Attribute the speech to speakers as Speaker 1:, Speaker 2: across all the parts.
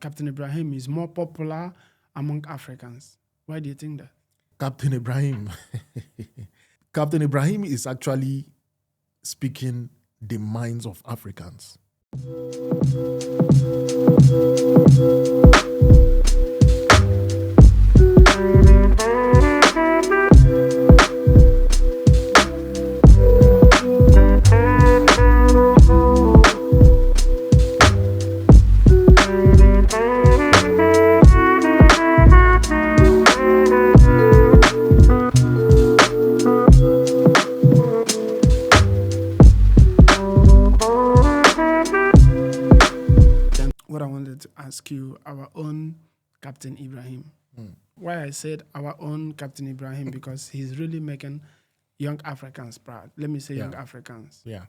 Speaker 1: Captain Ibrahim is more popular among Africans. Why do you think that?
Speaker 2: Captain Ibrahim. Captain Ibrahim is actually speaking the minds of Africans.
Speaker 1: To ask you our own Captain Ibrahim. Why I said our own Captain Ibrahim, because he's really making young Africans proud. Let me say young Africans.
Speaker 2: Yeah.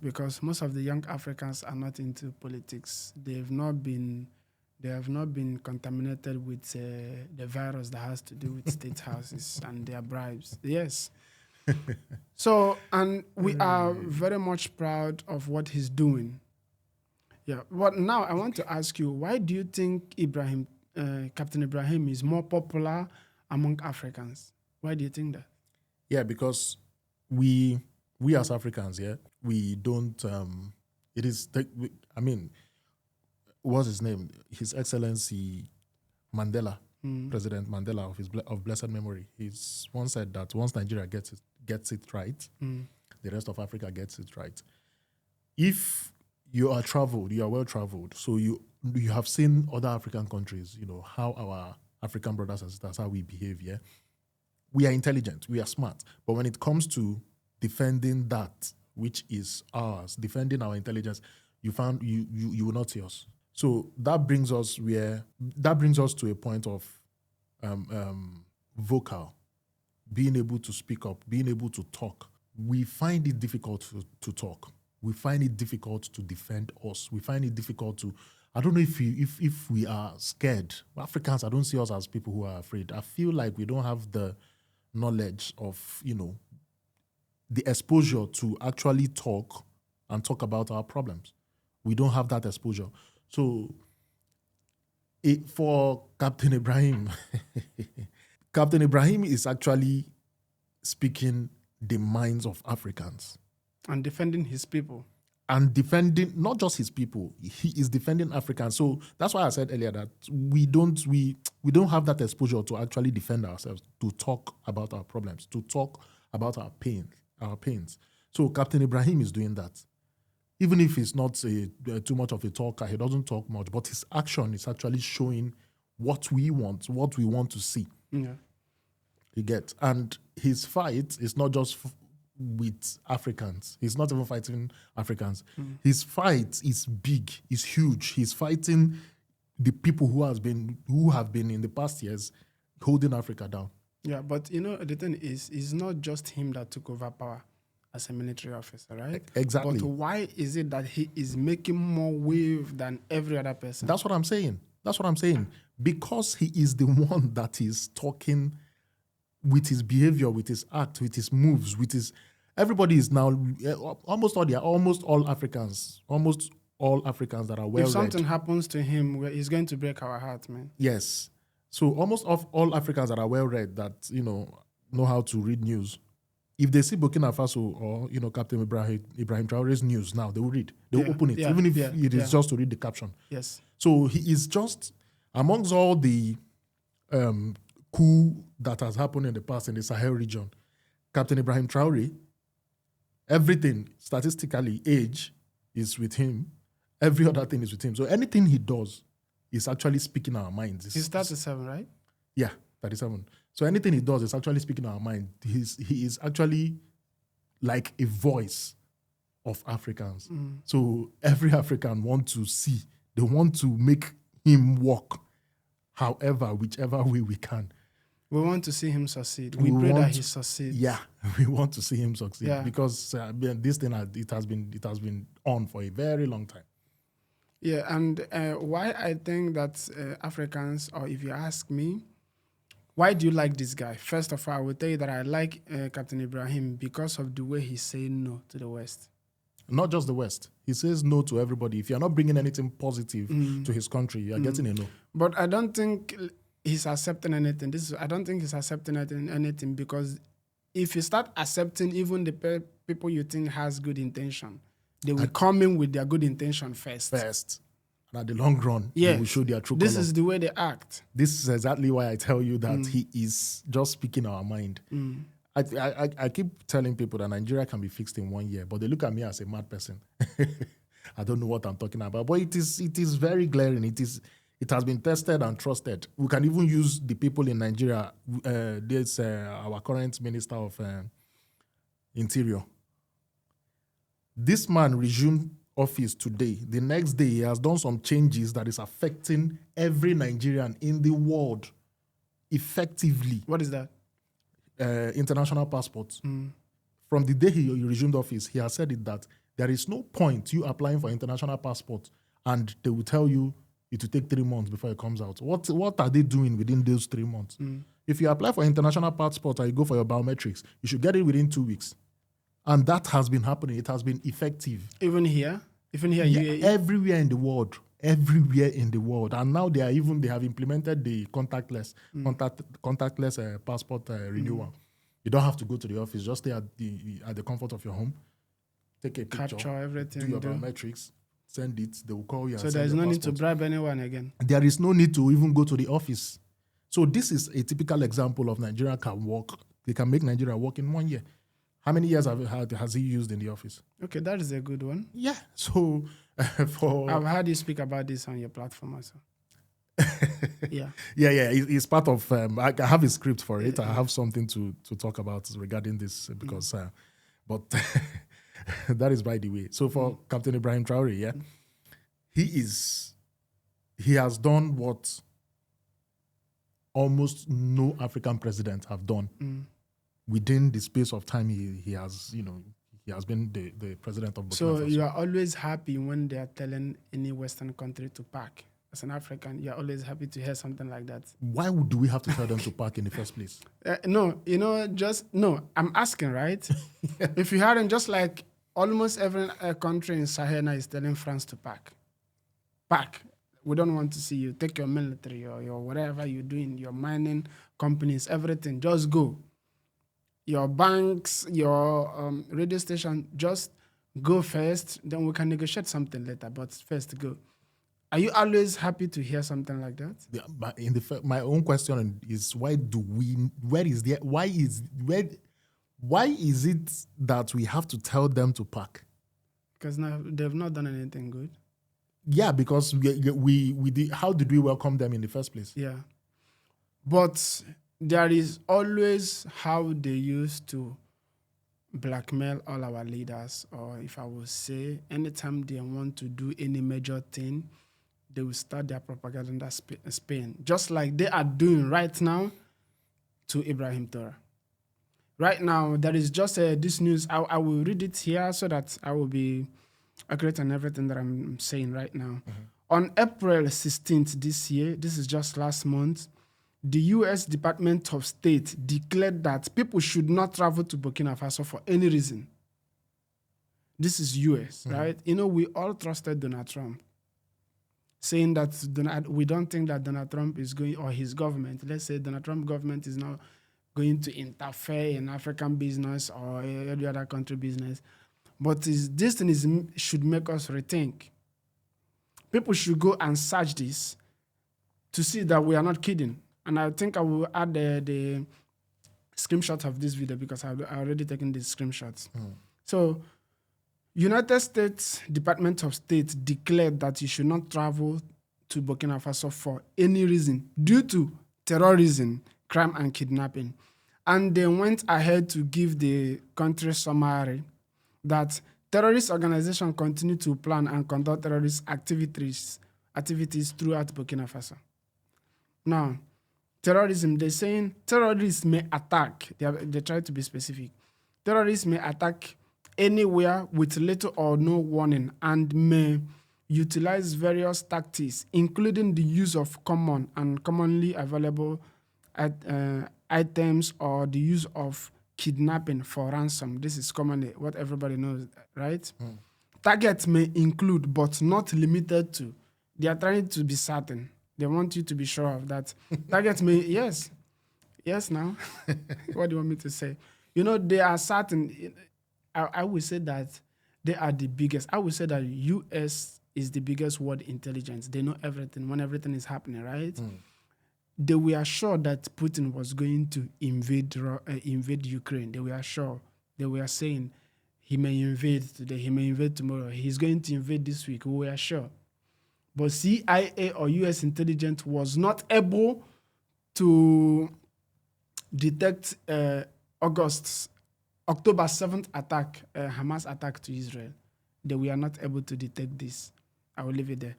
Speaker 1: Because most of the young Africans are not into politics. They have not been contaminated with the virus that has to do with state houses and their bribes. Yes. So, and we are very much proud of what he's doing. Yeah, but now I want to ask you, why do you think Captain Ibrahim is more popular among Africans? Why do you think that?
Speaker 2: Yeah, because we as Africans, we don't. What's his name? His Excellency Mandela, President Mandela of blessed memory. He's once said that once Nigeria gets it right, the rest of Africa gets it right. If you are traveled, you are well traveled, so you have seen other African countries, how our African brothers and sisters, how we behave, we are intelligent, we are smart, but when it comes to defending that which is ours, defending our intelligence, you will not see us. So that brings us to a point of vocal, being able to speak up, being able to talk. We find it difficult to talk. We find it difficult to defend us. We find it difficult to, I don't know if we are scared. Africans, I don't see us as people who are afraid. I feel like we don't have the knowledge of, the exposure to actually talk about our problems. We don't have that exposure. So for Captain Ibrahim, Captain Ibrahim is actually speaking the minds of Africans.
Speaker 1: And defending his people.
Speaker 2: And defending not just his people, he is defending Africans. So that's why I said earlier that we don't have that exposure to actually defend ourselves, to talk about our problems, to talk about our pains. So Captain Ibrahim is doing that. Even if he's not too much of a talker, he doesn't talk much, but his action is actually showing what we want to see.
Speaker 1: Yeah.
Speaker 2: You get, and his fight is not just with Africans. He's not even fighting Africans. His fight is big, is huge. He's fighting the people who have been in the past years holding Africa down.
Speaker 1: Yeah, but the thing is, it's not just him that took over power as a military officer, right?
Speaker 2: Exactly.
Speaker 1: But why is it that he is making more wave than every other person?
Speaker 2: That's what I'm saying. Because he is the one that is talking with his behavior, with his act, with his moves, everybody is now almost all Africans that are well read.
Speaker 1: If something happens to him, he's going to break our heart, man.
Speaker 2: Yes. So almost all Africans that are well read, that know how to read news, if they see Burkina Faso or Captain Ibrahim Traoré's news now, they will read. They will open it, even if it is just to read the caption.
Speaker 1: Yes.
Speaker 2: So he is just amongst all the coup that has happened in the past in the Sahel region. Captain Ibrahim Traoré, everything statistically, age is with him. Every other thing is with him. So anything he does is actually speaking our minds.
Speaker 1: He's 37, right?
Speaker 2: Yeah, 37. So anything he does is actually speaking our mind. He is actually like a voice of Africans. So every African want to see. They want to make him walk whichever way we can.
Speaker 1: We want to see him succeed. We pray that he succeeds.
Speaker 2: Yeah, we want to see him succeed because this thing it has been on for a very long time.
Speaker 1: Yeah, and why I think that Africans, or if you ask me, why do you like this guy? First of all, I will tell you that I like Captain Ibrahim because of the way he's saying no to the West.
Speaker 2: Not just the West. He says no to everybody. If you're not bringing anything positive to his country, you're getting a no.
Speaker 1: But I don't think he's accepting anything. I don't think he's accepting anything because if you start accepting even the people you think has good intention, they will come in with their good intention first.
Speaker 2: And at the long run, they will show their true color.
Speaker 1: This is the way they act.
Speaker 2: This is exactly why I tell you that he is just speaking our mind. I keep telling people that Nigeria can be fixed in 1 year, but they look at me as a mad person. I don't know what I'm talking about, but it is very glaring. It has been tested and trusted. We can even use the people in Nigeria. There's our current Minister of Interior. This man resumed office today. The next day, he has done some changes that is affecting every Nigerian in the world effectively.
Speaker 1: What is that?
Speaker 2: International passports. From the day he resumed office, he has said it that there is no point you applying for international passport and they will tell you it will take 3 months before it comes out. What are they doing within those 3 months? If you apply for international passport and you go for your biometrics, you should get it within 2 weeks. And that has been happening. It has been effective.
Speaker 1: Even here,
Speaker 2: UAE? Everywhere in the world. And now they have implemented the contactless passport renewal. You don't have to go to the office. Just stay at the comfort of your home. Take a picture.
Speaker 1: Capture everything.
Speaker 2: Do your biometrics. Send it. They will call you.
Speaker 1: So there is no need to bribe anyone again.
Speaker 2: There is no need to even go to the office. So this is a typical example of Nigeria can work. They can make Nigeria work in 1 year. How many years has he used in the office?
Speaker 1: Okay, that is a good one.
Speaker 2: Yeah. So
Speaker 1: I've heard you speak about this on your platform also. Yeah.
Speaker 2: It's part of. I have a script for it. I have something to talk about regarding this because, but that is by the way. So for Captain Ibrahim Traoré, he has done what almost no African president have done. Within the space of time he has been the president of Burkina Faso.
Speaker 1: So you are always happy when they are telling any Western country to pack. As an African, you are always happy to hear something like that.
Speaker 2: Why do we have to tell them to pack in the first place?
Speaker 1: No, I'm asking, right? If you hadn't, just like almost every country in Sahel now is telling France to pack. Pack. We don't want to see you. Take your military or your whatever you're doing, your mining companies, everything. Just go. Your banks, your radio station, just go first. Then we can negotiate something later. But first, go. Are you always happy to hear something like that?
Speaker 2: Yeah, but my own question is why is it that we have to tell them to pack?
Speaker 1: Because now they've not done anything good.
Speaker 2: Yeah, because we did, how did we welcome them in the first place?
Speaker 1: Yeah. But there is always how they used to blackmail all our leaders, or if I would say, anytime they want to do any major thing, they will start their propaganda Spain, just like they are doing right now to Ibrahim Traoré. Right now, there is just this news. I will read it here so that I will be accurate on everything that I'm saying right now. On April 16th this year, this is just last month, the U.S. Department of State declared that people should not travel to Burkina Faso for any reason. This is U.S., right? We all trusted Donald Trump, saying that we don't think that Donald Trump is going, or his government, let's say Donald Trump government is now going to interfere in African business or every other country business. But this thing should make us rethink. People should go and search this to see that we are not kidding. And I think I will add the screenshot of this video because I've already taken the screenshots. So, United States Department of State declared that you should not travel to Burkina Faso for any reason due to terrorism, crime, and kidnapping. And they went ahead to give the country summary that terrorist organizations continue to plan and conduct terrorist activities throughout Burkina Faso. Now, terrorism, they're saying terrorists may attack. They try to be specific. Terrorists may attack anywhere with little or no warning and may utilize various tactics, including the use of common and commonly available items or the use of kidnapping for ransom. This is commonly what everybody knows, right? Targets may include, but not limited to. They are trying to be certain. They want you to be sure of that. Targets may, yes. Yes, now. What do you want me to say? They are certain. I would say that they are the biggest. I would say that U.S. is the biggest world intelligence. They know everything when everything is happening, right? They were sure that Putin was going to invade Ukraine. They were sure. They were saying he may invade today, he may invade tomorrow. He's going to invade this week. We were sure. But CIA or U.S. intelligence was not able to detect October 7th attack, Hamas attack to Israel. They were not able to detect this. I will leave it there.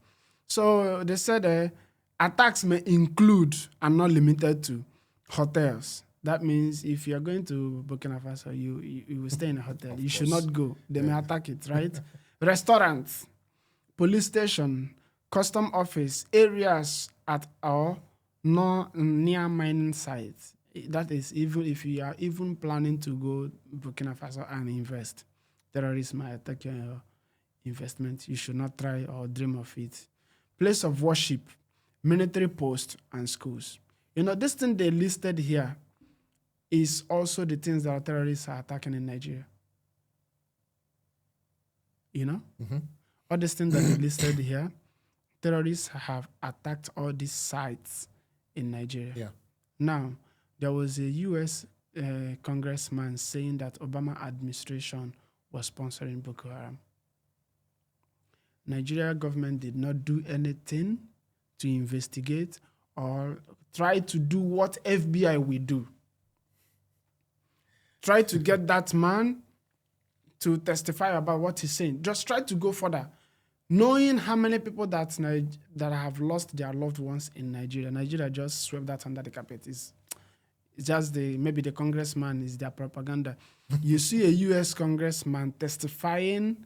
Speaker 1: So they said attacks may include and not limited to hotels. That means if you're going to Burkina Faso, you will stay in a hotel. You should not go. They may attack it, right? Restaurants, police station, custom office, areas at or near mining sites. That is, even if you are even planning to go Burkina Faso and invest, terrorists might attack your investment. You should not try or dream of it. Place of worship, military posts, and schools. This thing they listed here is also the things that terrorists are attacking in Nigeria. All these things that they listed here, terrorists have attacked all these sites in Nigeria.
Speaker 2: Yeah.
Speaker 1: Now, there was a U.S. congressman saying that Obama administration was sponsoring Boko Haram. Nigeria government did not do anything to investigate or try to do what FBI will do. Try to get that man to testify about what he's saying. Just try to go further. Knowing how many people that have lost their loved ones in Nigeria. Nigeria just swept that under the carpet. It's just maybe the congressman is their propaganda. You see a U.S. congressman testifying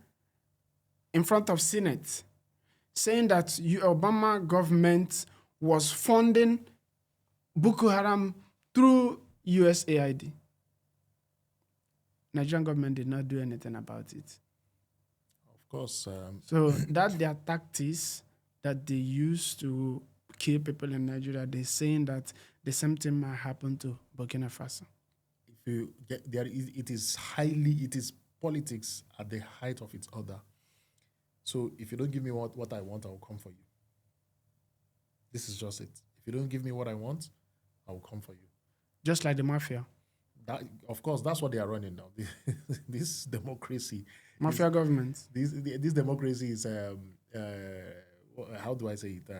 Speaker 1: in front of Senate, saying that Obama government was funding Boko Haram through USAID. Nigerian government did not do anything about it.
Speaker 2: Of course.
Speaker 1: So that their tactics that they use to kill people in Nigeria, they're saying that the same thing might happen to Burkina Faso.
Speaker 2: If you get there, it is politics at the height of its order. So if you don't give me what I want, I will come for you. This is just it. If you don't give me what I want, I will come for you.
Speaker 1: Just like the mafia.
Speaker 2: That, of course, that's what they are running now. This democracy.
Speaker 1: Mafia government.
Speaker 2: This democracy is, how do I say it?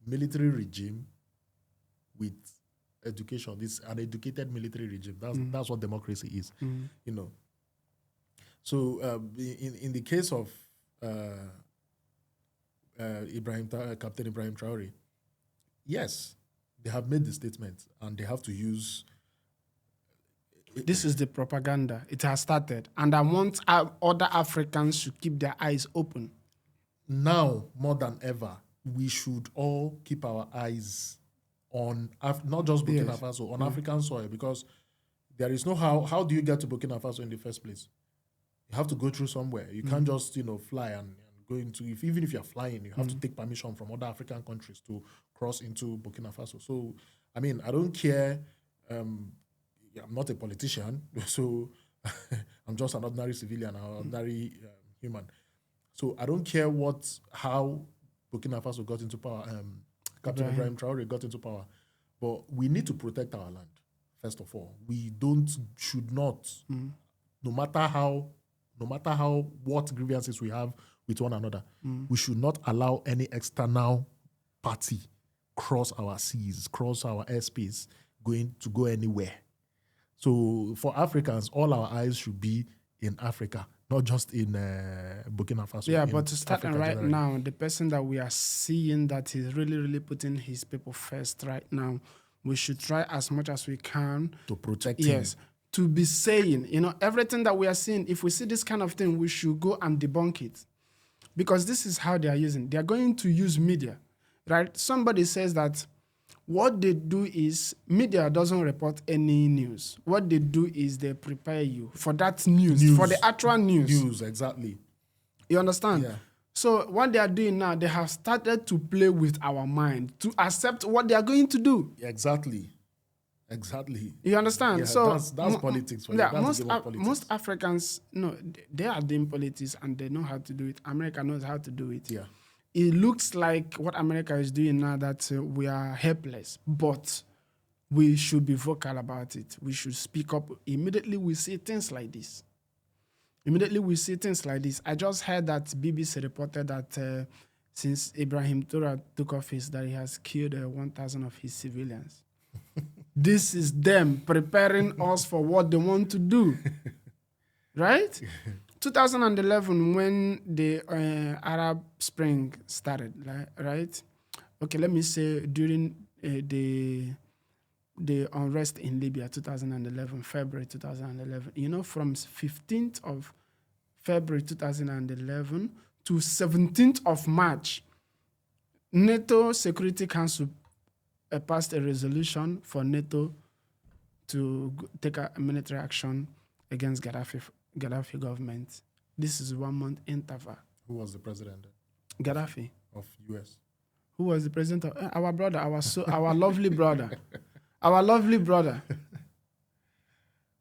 Speaker 2: Military regime with education. This an educated military regime. That's what democracy is. So in the case of Captain Ibrahim Traoré, yes, they have made the statement and they have to use.
Speaker 1: This is the propaganda. It has started. And I want other Africans to keep their eyes open.
Speaker 2: Now, more than ever, we should all keep our eyes on, not just Burkina Faso, on African soil, because there is no how do you get to Burkina Faso in the first place? You have to go through somewhere. You can't just, fly and go into, even if you're flying, you have to take permission from other African countries to cross into Burkina Faso. So, I mean, I don't care. I'm not a politician, so I'm just an ordinary civilian, an ordinary human. So I don't care how Burkina Faso got into power, Captain Ibrahim Traoré got into power, but we need to protect our land, first of all. We should not, no matter what grievances we have with one another, we should not allow any external party cross our seas, cross our airspace, to go anywhere. So for Africans, all our eyes should be in Africa, not just in Burkina Faso.
Speaker 1: Yeah, but to start right now, the person that we are seeing that is really, really putting his people first right now, we should try as much as we can
Speaker 2: to protect him.
Speaker 1: Yes, to be saying, everything that we are seeing, if we see this kind of thing, we should go and debunk it. Because this is how they are using. They are going to use media, right? Somebody says that what they do is media doesn't report any news. What they do is they prepare you for that news. For the actual news.
Speaker 2: News, exactly.
Speaker 1: You understand?
Speaker 2: Yeah.
Speaker 1: So what they are doing now, they have started to play with our mind to accept what they are going to do.
Speaker 2: Exactly.
Speaker 1: You understand?
Speaker 2: Yeah,
Speaker 1: So
Speaker 2: that's politics for you.
Speaker 1: yeah,
Speaker 2: That's the game of politics.
Speaker 1: most Africans, no, they are doing politics and they know how to do it. America knows how to do it.
Speaker 2: Yeah.
Speaker 1: It looks like what America is doing now, that we are helpless, but we should be vocal about it. We should speak up. Immediately we see things like this. I just heard that BBC reported that since Ibrahim Traoré took office, that he has killed 1,000 of his civilians. This is them preparing us for what they want to do. Right? 2011, when the Arab Spring started, right? Okay, let me say during the unrest in Libya, 2011, February 2011. You know, from 15th of February 2011 to 17th of March, NATO Security Council passed a resolution for NATO to take a military action against Gaddafi government. This is 1 month interval.
Speaker 2: Who was the president
Speaker 1: Gaddafi.
Speaker 2: of US?
Speaker 1: Who was the president of our brother, our lovely brother. Our lovely brother.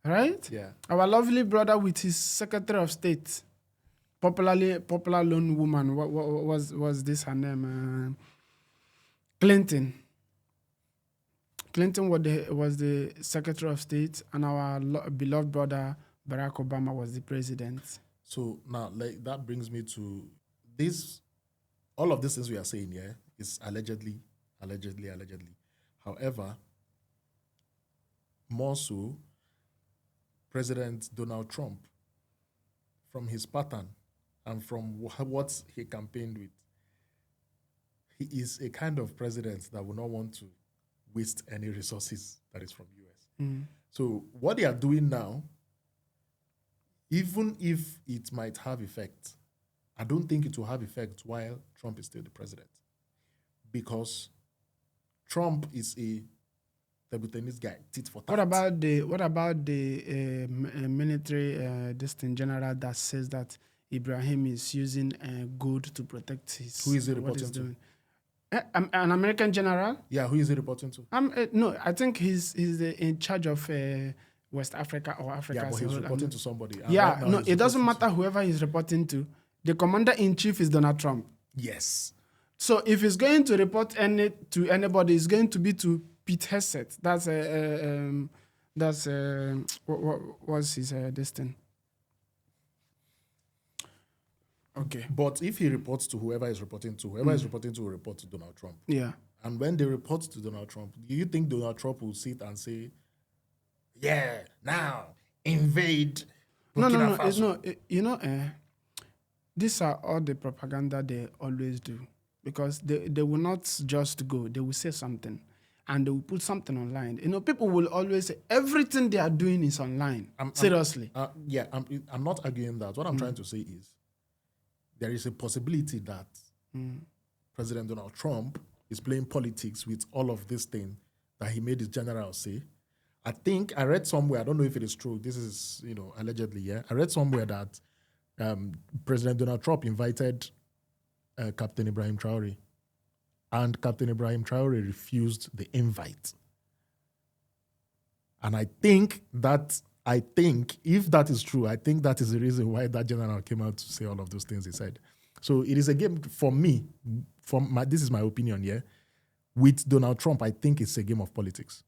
Speaker 1: Right?
Speaker 2: Yeah.
Speaker 1: Our lovely brother with his Secretary of State. Popular lone woman. What was this her name? Clinton. Clinton was the Secretary of State, and our beloved brother Barack Obama was the president.
Speaker 2: So now, that brings me to this. All of these things we are saying here is allegedly. However, more so, President Donald Trump, from his pattern and from what he campaigned with, he is a kind of president that will not want to waste any resources that is from US. So what they are doing now, even if it might have effect, I don't think it will have effect while Trump is still the president. Because Trump is a Tennis guy, tit for tat.
Speaker 1: What about the military distant general that says that Ibrahim is using gold to protect his?
Speaker 2: Who is he reporting to?
Speaker 1: An American general?
Speaker 2: Yeah, who is he reporting to?
Speaker 1: No, I think he's in charge of West Africa or Africa.
Speaker 2: Yeah, but he's reporting to somebody.
Speaker 1: Yeah, right, no, it doesn't matter whoever he's reporting to. The commander-in-chief is Donald Trump.
Speaker 2: Yes.
Speaker 1: So if he's going to report to anybody, it's going to be to Pete Hegseth. What was his this thing? Okay.
Speaker 2: But if he reports to whoever he's reporting to, whoever is reporting to will report to Donald Trump.
Speaker 1: Yeah.
Speaker 2: And when they report to Donald Trump, do you think Donald Trump will sit and say, yeah, now invade Burkina Faso?
Speaker 1: These are all the propaganda they always do, because they will not just go. They will say something and they will put something online. People will always say everything they are doing is online. Seriously.
Speaker 2: I'm not arguing that. What I'm trying to say is there is a possibility that President Donald Trump is playing politics with all of this thing that he made his general say. I think I read somewhere, I don't know if it is true, this is, allegedly, yeah. I read somewhere that President Donald Trump invited Captain Ibrahim Traoré, and Captain Ibrahim Traoré refused the invite. And I think if that is true, I think that is the reason why that general came out to say all of those things he said. So it is a game for me, this is my opinion, yeah. With Donald Trump, I think it's a game of politics.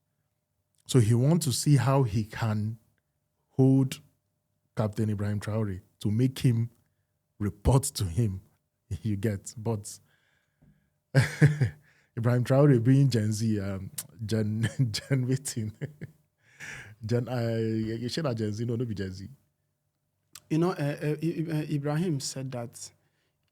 Speaker 2: So he wants to see how he can hold Captain Ibrahim Traoré to make him report to him, you get. But Ibrahim Traoré being Gen Z, Gen waiting. You should have Gen Z, no be Gen Z.
Speaker 1: Ibrahim said that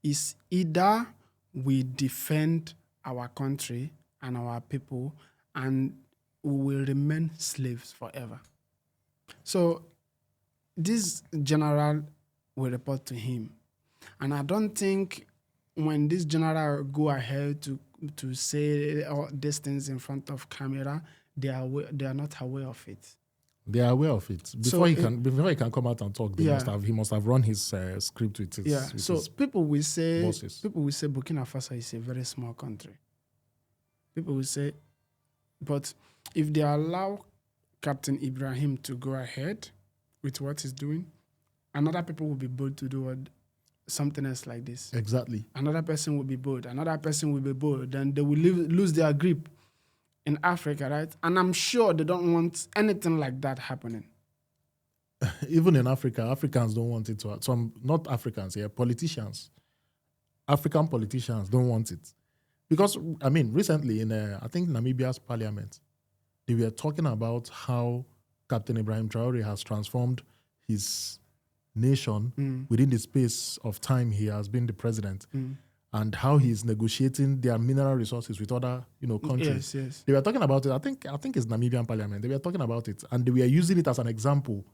Speaker 1: it's either we defend our country and our people and we will remain slaves forever. So this general will report to him. And I don't think when this general go ahead to say all these things in front of camera, they are not aware of it.
Speaker 2: They are aware of it. Before he can come out and talk, he must have run his script with his.
Speaker 1: Yeah.
Speaker 2: With
Speaker 1: So
Speaker 2: his
Speaker 1: people will say
Speaker 2: bosses.
Speaker 1: Burkina Faso is a very small country. People will say, but if they allow Captain Ibrahim to go ahead with what he's doing, another people will be bold to do something else like this.
Speaker 2: Exactly.
Speaker 1: Another person will be bold. Another person will be bold. Then they will lose their grip in Africa, right? And I'm sure they don't want anything like that happening.
Speaker 2: Even in Africa, Africans don't want it to happen. Some, not Africans, politicians. African politicians don't want it. Because, I mean, recently in, I think, Namibia's parliament, they were talking about how Captain Ibrahim Traoré has transformed his nation within the space of time he has been the president, and how he's negotiating their mineral resources with other, countries.
Speaker 1: Yes.
Speaker 2: They were talking about it. I think it's Namibian parliament. They were talking about it, and they were using it as an example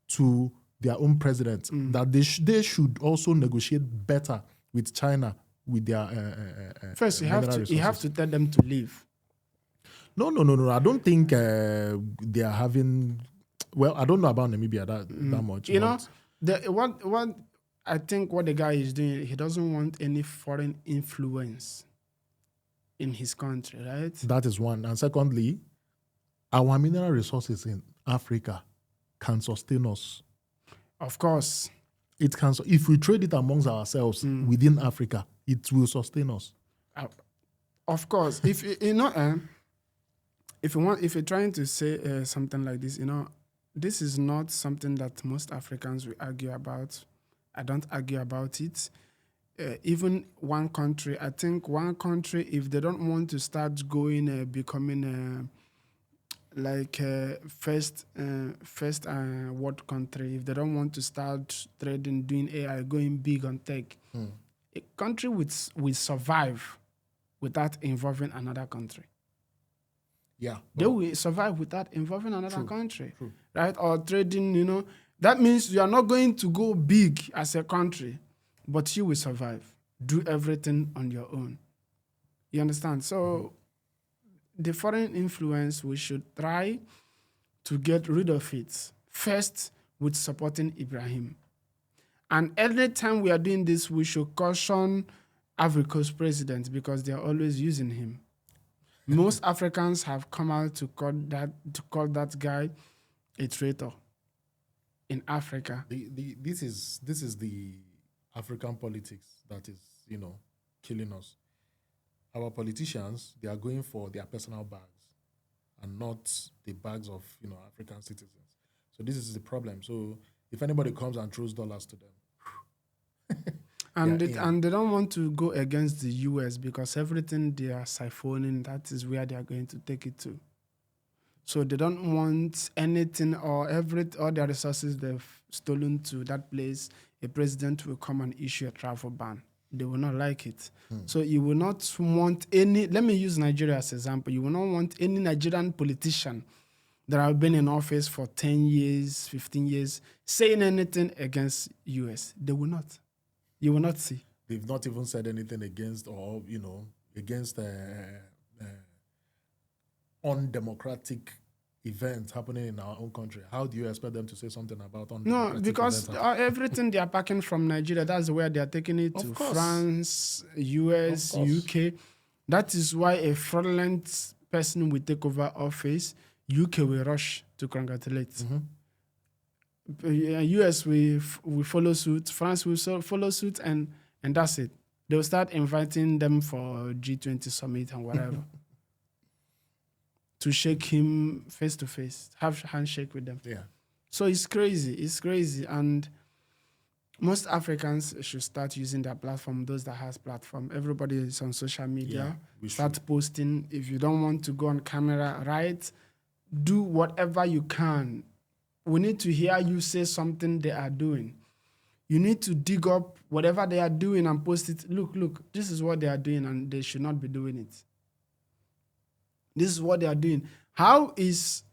Speaker 2: to their own president that they should also negotiate better with China with their
Speaker 1: first you have to tell them to leave.
Speaker 2: No. I don't think they are having. Well, I don't know about Namibia that much.
Speaker 1: What I think what the guy is doing, he doesn't want any foreign influence in his country, right?
Speaker 2: That is one. And secondly, our mineral resources in Africa can sustain us.
Speaker 1: Of course.
Speaker 2: It can. If we trade it amongst ourselves within Africa, it will sustain us.
Speaker 1: Of course. If you're trying to say something like this, this is not something that most Africans will argue about. I don't argue about it. Even one country, I think one country, if they don't want to start going, becoming first world country, if they don't want to start trading, doing AI, going big on tech, a country will survive without involving another country.
Speaker 2: Yeah.
Speaker 1: They will survive without involving another country, right? Or trading, that means you are not going to go big as a country, but you will survive. Do everything on your own. You understand? So the foreign influence, we should try to get rid of it. First, with supporting Ibrahim. And every time we are doing this, we should caution Ivory Coast president because they are always using him. Most Africans have come out to call that guy a traitor in Africa.
Speaker 2: This is the African politics that is, killing us. Our politicians, they are going for their personal bags and not the bags of, African citizens. So this is the problem. So if anybody comes and throws dollars to them,
Speaker 1: and they don't want to go against the US because everything they are siphoning, that is where they are going to take it to. So they don't want anything or all their resources they've stolen to that place. A president will come and issue a travel ban. They will not like it. So you will not want any, let me use Nigeria as an example. You will not want any Nigerian politician that have been in office for 10 years, 15 years, saying anything against US. They will not. You will not see.
Speaker 2: They've not even said anything against undemocratic events happening in our own country. How do you expect them to say something about undemocratic
Speaker 1: No, because everything they are packing from Nigeria, that's where they are taking it to France, US, UK. That is why a fraudulent person will take over office. UK will rush to congratulate. US will follow suit. France will follow suit, and that's it. They'll start inviting them for G20 summit and whatever. To shake him face to face, have a handshake with them.
Speaker 2: Yeah.
Speaker 1: So it's crazy. And most Africans should start using their platform, those that has platform. Everybody is on social media. Start posting. If you don't want to go on camera, right? Do whatever you can. We need to hear you say something they are doing. You need to dig up whatever they are doing and post it. Look, this is what they are doing and they should not be doing it. This is what they are doing. How is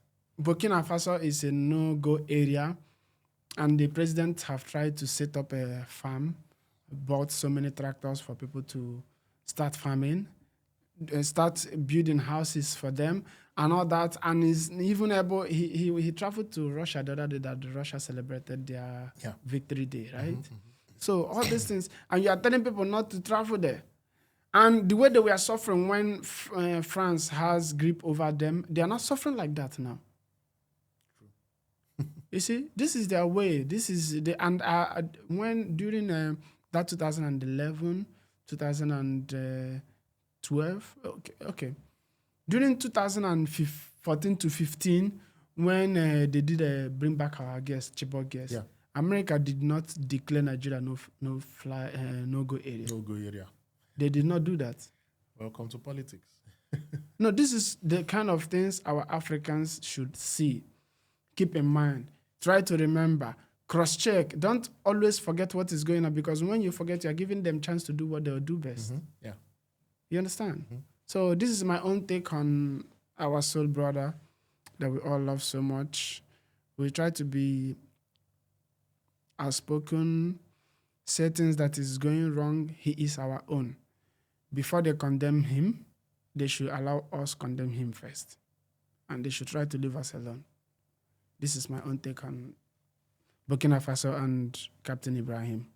Speaker 1: Burkina Faso is a no-go area and the president have tried to set up a farm, bought so many tractors for people to start farming. start building houses for them and all that. And is even able, he traveled to Russia the other day that Russia celebrated their victory day, right? So all these things, and you are telling people not to travel there. And the way they were suffering when France has grip over them, they are not suffering like that now. You see, this is their way. This is when during that 2011, 2012, okay. During 2014 to 15, when they did bring back our guests, Chibok guests, America did not declare Nigeria no go area.
Speaker 2: No go area.
Speaker 1: They did not do that.
Speaker 2: Welcome to politics.
Speaker 1: No, this is the kind of things our Africans should see. Keep in mind. Try to remember. Cross-check. Don't always forget what is going on, because when you forget, you're giving them chance to do what they'll do best.
Speaker 2: Yeah.
Speaker 1: You understand? So this is my own take on our soul brother that we all love so much. We try to be outspoken, say things that is going wrong. He is our own. Before they condemn him, they should allow us condemn him first. And they should try to leave us alone. This is my own take on Burkina Faso and Captain Ibrahim.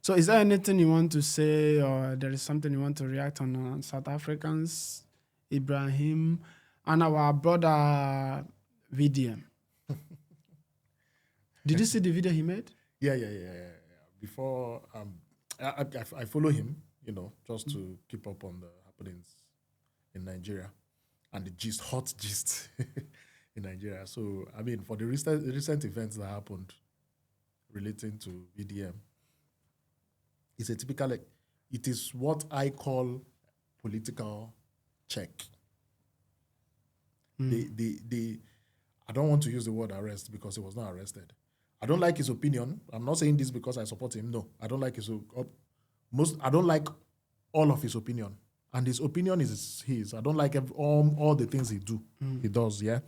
Speaker 1: So is there anything you want to say, or there is something you want to react on South Africans, Ibrahim, and our brother VDM? Did you see the video he made?
Speaker 2: Yeah. Before, I follow him, just to keep up on the happenings in Nigeria and the hot gist in Nigeria. So, I mean, for the recent events that happened relating to VDM, it's a typical, it is what I call political check. I don't want to use the word arrest because he was not arrested. I don't like his opinion. I'm not saying this because I support him. No, I don't like I don't like all of his opinion. And his opinion is his. I don't like all the things he does, yeah?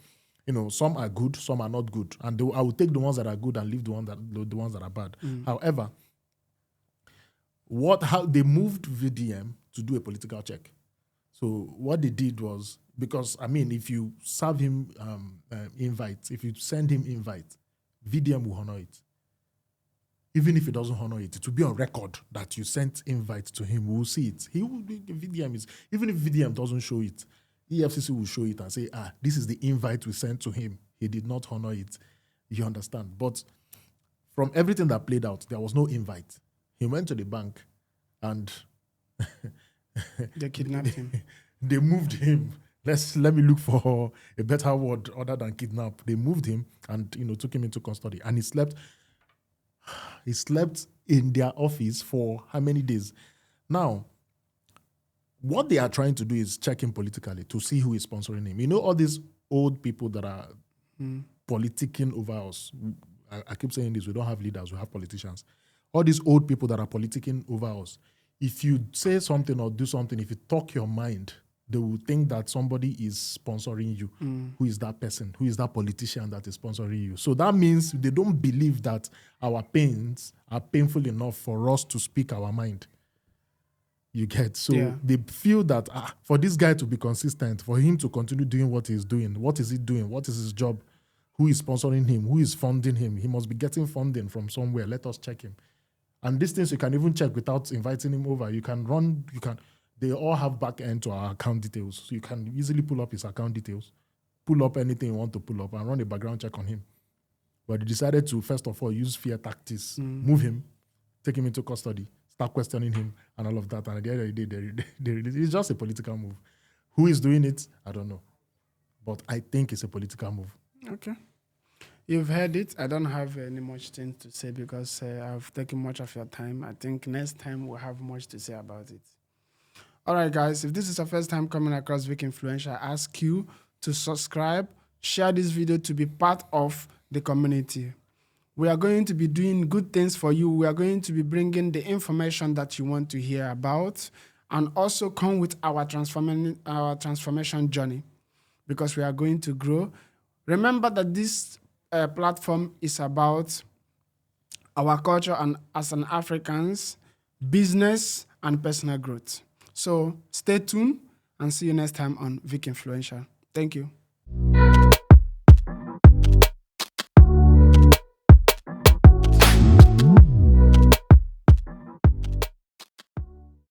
Speaker 2: Some are good, some are not good. And I will take the ones that are good and leave the ones that are bad. However, how they moved VDM to do a political check. So what they did was, because, I mean, if you serve him invites, if you send him invite, VDM will honor it. Even if he doesn't honor it, it will be on record that you sent invite to him. We will see it. Even if VDM doesn't show it, EFCC will show it and say, this is the invite we sent to him. He did not honor it. You understand? But from everything that played out, there was no invite. He went to the bank and
Speaker 1: they kidnapped him.
Speaker 2: They moved him. Let me look for a better word other than kidnap. They moved him and took him into custody. And he slept in their office for how many days? Now, what they are trying to do is check him politically to see who is sponsoring him. All these old people that are politicking over us. I keep saying this, we don't have leaders, we have politicians. All these old people that are politicking over us, if you say something or do something, if you talk your mind, they will think that somebody is sponsoring you. Who is that person? Who is that politician that is sponsoring you? So that means they don't believe that our pains are painful enough for us to speak our mind. You get? So they feel that for this guy to be consistent, for him to continue doing what he's doing, what is he doing? What is his job? Who is sponsoring him? Who is funding him? He must be getting funding from somewhere. Let us check him. And these things you can even check without inviting him over. They all have back end to our account details. So you can easily pull up his account details, pull up anything you want to pull up and run a background check on him. But they decided to, first of all, use fear tactics, move him, take him into custody, start questioning him and all of that. And at the end of the day, it's just a political move. Who is doing it? I don't know. But I think it's a political move.
Speaker 1: Okay. You've heard it. I don't have any much thing to say because I've taken much of your time. I think next time we'll have much to say about it. All right, guys. If this is your first time coming across Vicinfluential, I ask you to subscribe, share this video to be part of the community. We are going to be doing good things for you. We are going to be bringing the information that you want to hear about and also come with our transformation journey because we are going to grow. Remember that this platform is about our culture and as an Africans, business and personal growth. So stay tuned and see you next time on Vicinfluential. Thank you.